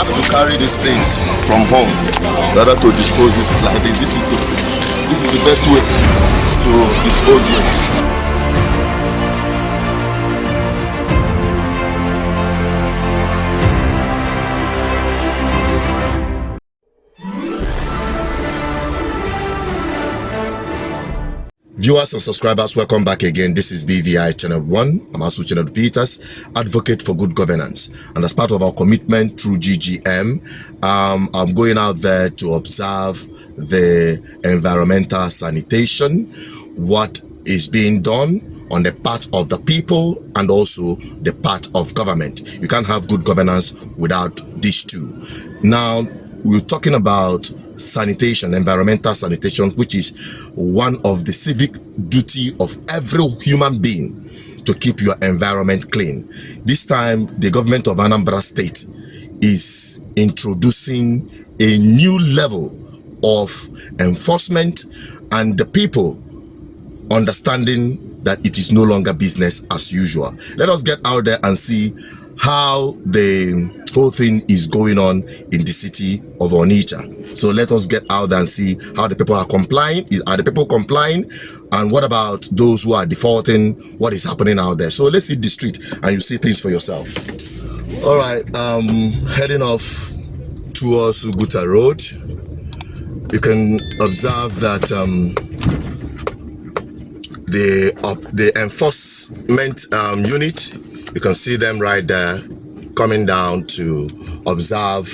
have to carry these things from home in order to dispose it like this. This is the best way to dispose it. Viewers and subscribers, welcome back again. This is BVI Channel 1. I'm also Channel Peters, advocate for good governance. And as part of our commitment through GGM, I'm going out there to observe the environmental sanitation, what is being done on the part of the people and also the part of government. You can't have good governance without these two. Now, we're talking about sanitation, environmental sanitation, which is one of the civic duty of every human being to keep your environment clean. This time, the government of Anambra State is introducing a new level of enforcement and the people understanding that it is no longer business as usual. Let us get out there and see how the whole thing is going on in the city of Onitsha. So let us get out there and see how the people are complying. Are the people complying? And what about those who are defaulting? What is happening out there? So let's hit the street and you see things for yourself. All right, heading off towards Uguta Road. You can observe that the enforcement unit, you can see them right there coming down to observe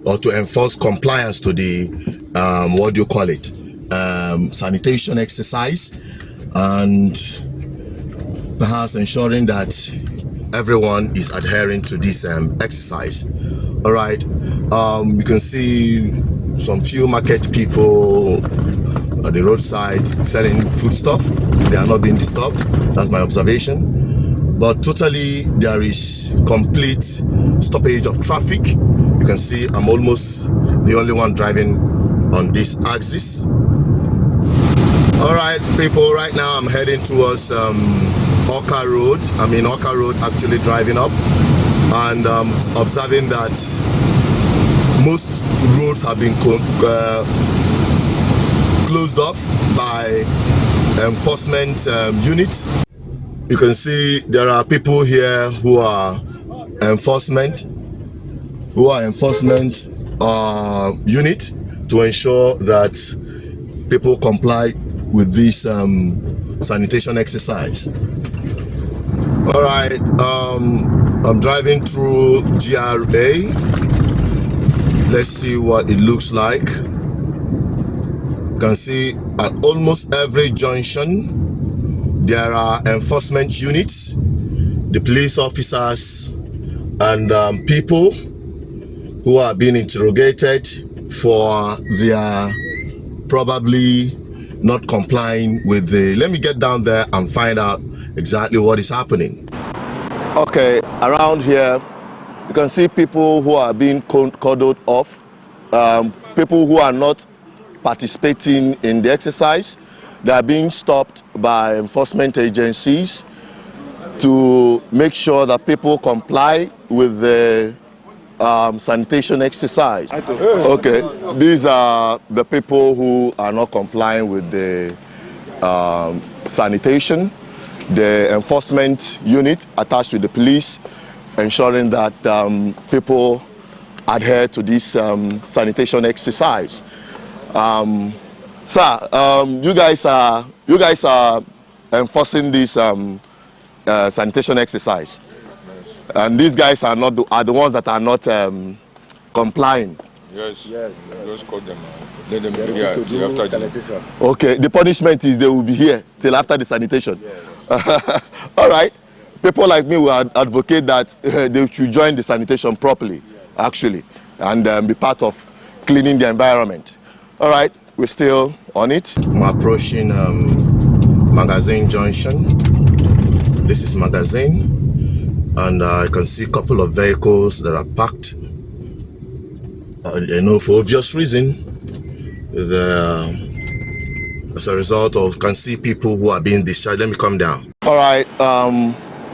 or to enforce compliance to the what do you call it, sanitation exercise, and perhaps ensuring that everyone is adhering to this exercise. All right, you can see some few market people at the roadside selling food stuff. They are not being disturbed. That's my observation. But totally there is complete stoppage of traffic. You can see I'm almost the only one driving on this axis. All right, people, right now I'm heading towards Oka Road. I'm in Oka Road, actually driving up, and observing that most roads have been closed off by enforcement units. You can see there are people here who are enforcement unit to ensure that people comply with this sanitation exercise. All right, I'm driving through GRA. Let's see what it looks like. You can see at almost every junction there are enforcement units, the police officers, and people who are being interrogated for their probably not complying with the. Let me get down there and find out exactly what is happening. Okay, around here you can see people who are being cordoned off, people who are not participating in the exercise. They are being stopped by enforcement agencies to make sure that people comply with the sanitation exercise. Okay, these are the people who are not complying with the sanitation. The enforcement unit attached to the police, ensuring that people adhere to this sanitation exercise. Sir, you guys are enforcing this sanitation exercise, and these guys are the ones that are not complying. Yes. Just call them. Let them be here till after sanitation. Okay. The punishment is they will be here till after the sanitation. Yes. All right. People like me will advocate that they should join the sanitation properly, actually, and be part of cleaning the environment. All right. We're still on it. I'm approaching Magazine Junction. This is Magazine, and I can see a couple of vehicles that are parked. You know, for obvious reason, as a result of, can see people who are being discharged. Let me come down. All right.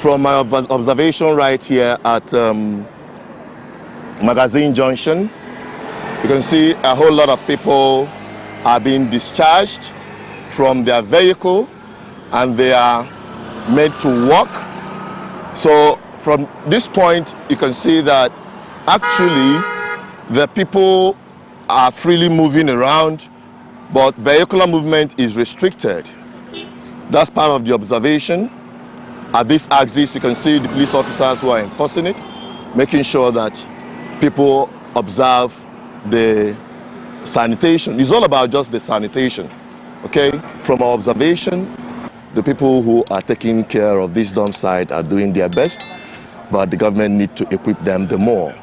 From my observation right here at Magazine Junction. You can see a whole lot of people are being discharged from their vehicle and they are made to walk. So from this point, you can see that actually the people are freely moving around, but vehicular movement is restricted. That's part of the observation. At this axis, you can see the police officers who are enforcing it, making sure that people observe the sanitation. It's all about just the sanitation, okay? From our observation, the people who are taking care of this dump site are doing their best, but the government need to equip them the more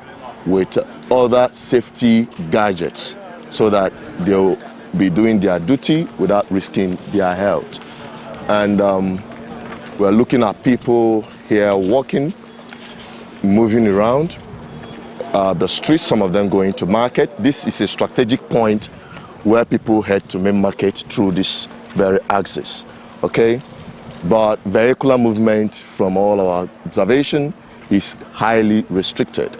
with other safety gadgets so that they'll be doing their duty without risking their health. And we're looking at people here walking, moving around the streets, some of them going to market. This is a strategic point where people head to main market through this very axis, okay? But vehicular movement from all our observation is highly restricted.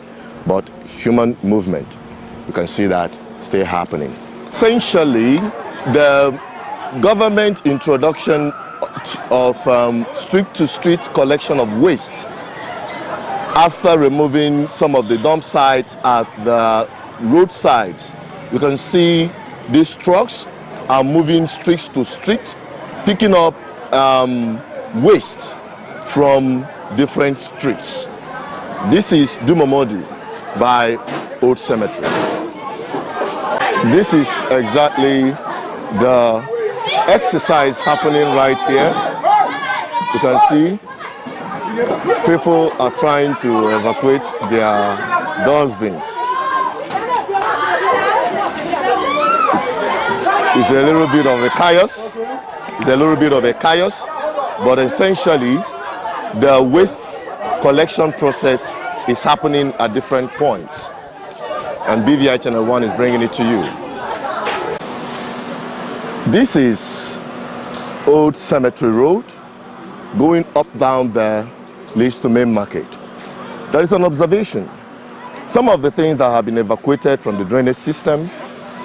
But human movement, you can see that still happening. Essentially, the government introduction of street-to-street collection of waste after removing some of the dump sites at the roadsides. You can see these trucks are moving street to street, picking up waste from different streets. This is Dumomodi by Old Cemetery. This is exactly the exercise happening right here. You can see people are trying to evacuate their dustbins. It's a little bit of a chaos. It's a little bit of a chaos, but essentially the waste collection process is happening at different points. And BVI Channel 1 is bringing it to you. This is Old Cemetery Road. Going up down there leads to main market. There is an observation. Some of the things that have been evacuated from the drainage system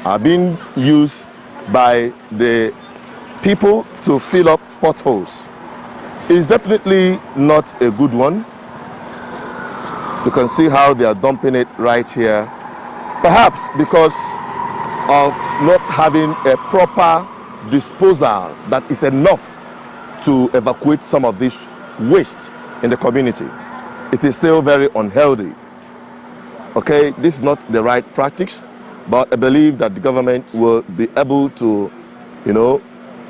are being used by the people to fill up potholes. It's definitely not a good one. You can see how they are dumping it right here. Perhaps because of not having a proper disposal that is enough to evacuate some of this waste in the community. It is still very unhealthy. Okay, this is not the right practice, but I believe that the government will be able to,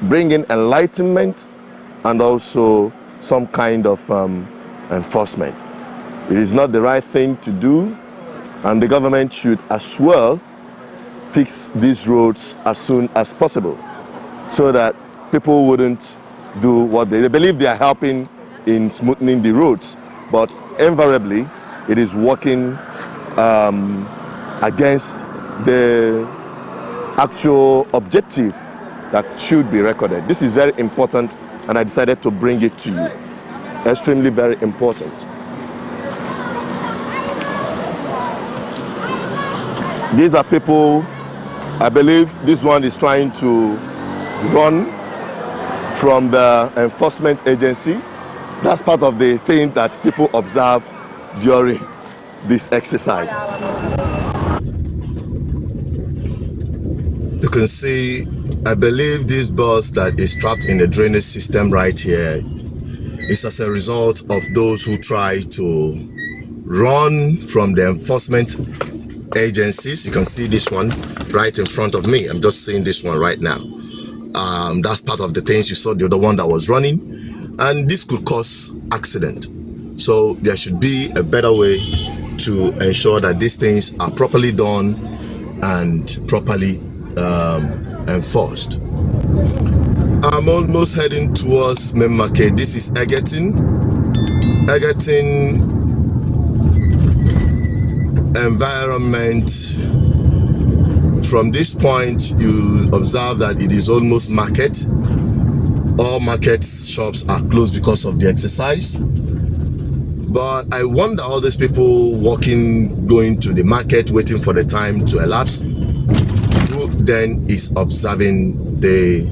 bring in enlightenment and also some kind of enforcement. It is not the right thing to do, and the government should as well fix these roads as soon as possible so that people wouldn't do what they believe they are helping in smoothing the roads, but invariably it is working against the actual objective that should be recorded. This is very important, and I decided to bring it to you. Extremely very important. These are people, I believe this one is trying to run from the enforcement agency. That's part of the thing that people observe during this exercise. You can see, I believe this bus that is trapped in the drainage system right here is as a result of those who try to run from the enforcement agencies. You can see this one right in front of me. I'm just seeing this one right now. That's part of the things you saw, the other one that was running, and this could cause accident. So there should be a better way to ensure that these things are properly done and properly enforced. I'm almost heading towards main market. This is Egerton environment. From this point, you observe that it is almost market. All market shops are closed because of the exercise. But I wonder all these people walking, going to the market, waiting for the time to elapse, who then is observing the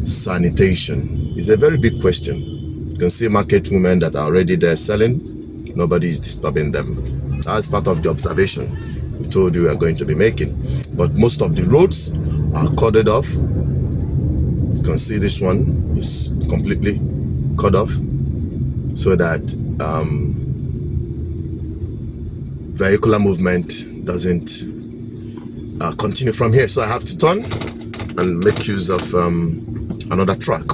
sanitation? It's a very big question. You can see market women that are already there selling. Nobody is disturbing them. That's part of the observation we told you we are going to be making. But most of the roads are corded off. You can see this one is completely cut off, so that vehicular movement doesn't continue from here. So I have to turn and make use of another track.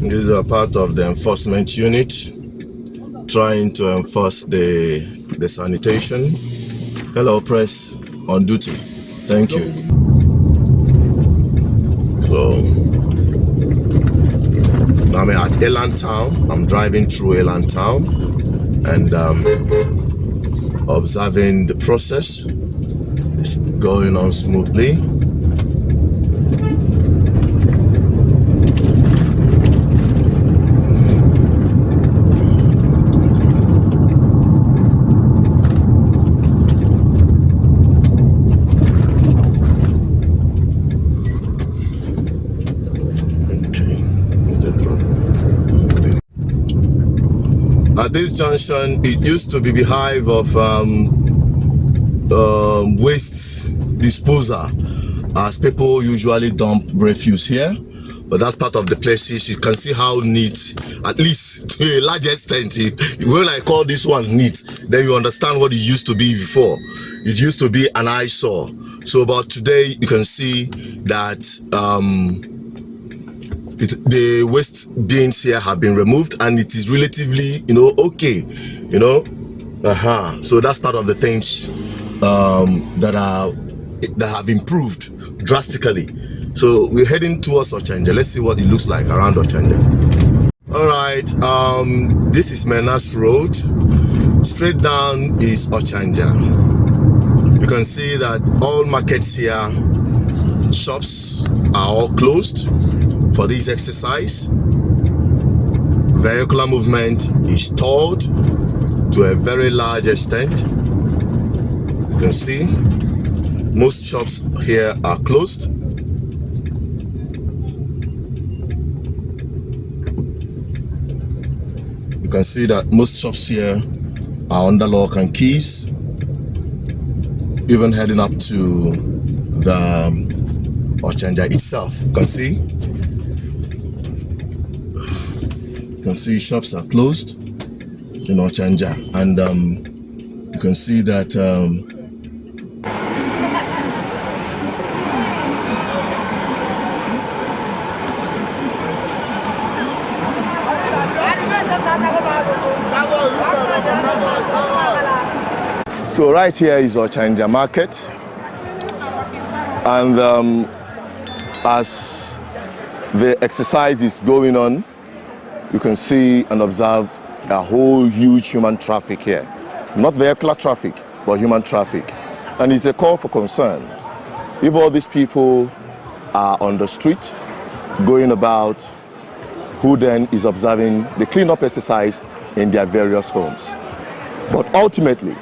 These are part of the enforcement unit trying to enforce the sanitation. Hello, press on duty. Thank you. So I'm at Eland Town. I'm driving through Eland Town and observing the process. It's going on smoothly. At this junction, it used to be the hive of waste disposal, as people usually dump refuse here. But that's part of the places. You can see how neat, at least to a large extent. When I call this one neat, then you understand what it used to be before. It used to be an eyesore. So, but today you can see that the waste bins here have been removed, and it is relatively, okay, so that's part of the things that have improved drastically. So we're heading towards Ochanja. Let's see what it looks like around Ochanja. All right, this is Menas Road. Straight down is Ochanja. You can see that all markets here, shops are all closed for this exercise. Vehicular movement is stalled to a very large extent. You can see most shops here are closed. You can see that most shops here are under lock and keys, even heading up to the Ochanja itself. You can see shops are closed in Ochanja, and you can see that so right here is Ochanja market, and as the exercise is going on, you can see and observe a whole huge human traffic here. Not vehicular traffic, but human traffic. And it's a call for concern. If all these people are on the street, going about, who then is observing the cleanup exercise in their various homes? But ultimately,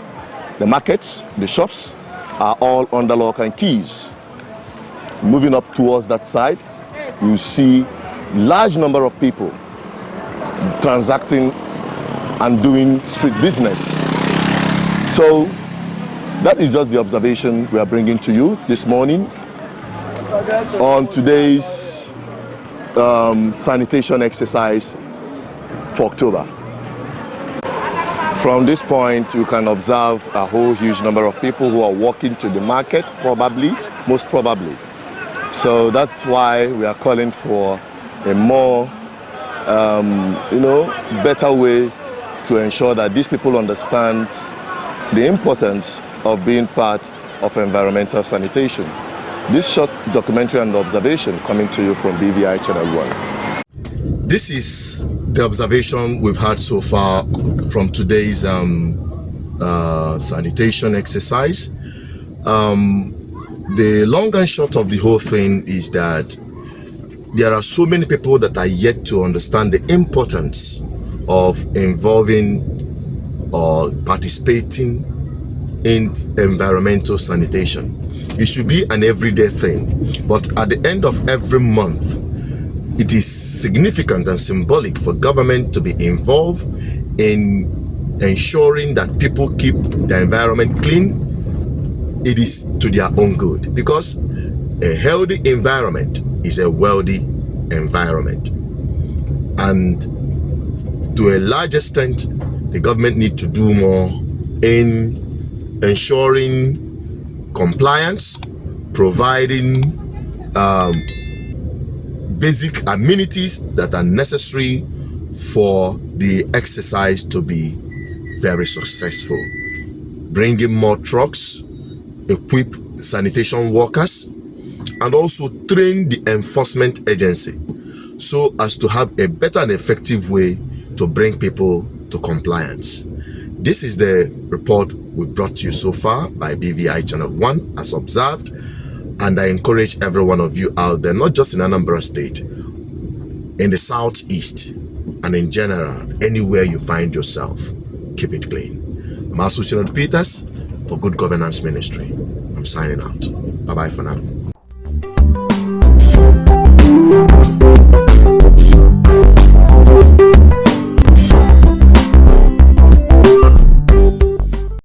the markets, the shops, are all under lock and keys. Moving up towards that side, you see large number of people transacting and doing street business. So that is just the observation we are bringing to you this morning on today's sanitation exercise for October. From this point, you can observe a whole huge number of people who are walking to the market, most probably. So that's why we are calling for a more better way to ensure that these people understand the importance of being part of environmental sanitation. This short documentary and observation coming to you from BVI Channel 1. This is the observation we've had so far from today's sanitation exercise. The long and short of the whole thing is that there are so many people that are yet to understand the importance of involving or participating in environmental sanitation. It should be an everyday thing, but at the end of every month, it is significant and symbolic for government to be involved in ensuring that people keep the environment clean. It is to their own good, because a healthy environment is a wealthy environment. And to a large extent, the government need to do more in ensuring compliance, providing basic amenities that are necessary for the exercise to be very successful. Bringing more trucks, equip sanitation workers, and also train the enforcement agency so as to have a better and effective way to bring people to compliance. This is the report we brought to you so far by BVI Channel 1 as observed, and I encourage every one of you out there, not just in Anambra State, in the southeast and in general, anywhere you find yourself, keep it clean. I'm Soludo Peters for Good Governance Ministry. I'm signing out. Bye-bye for now.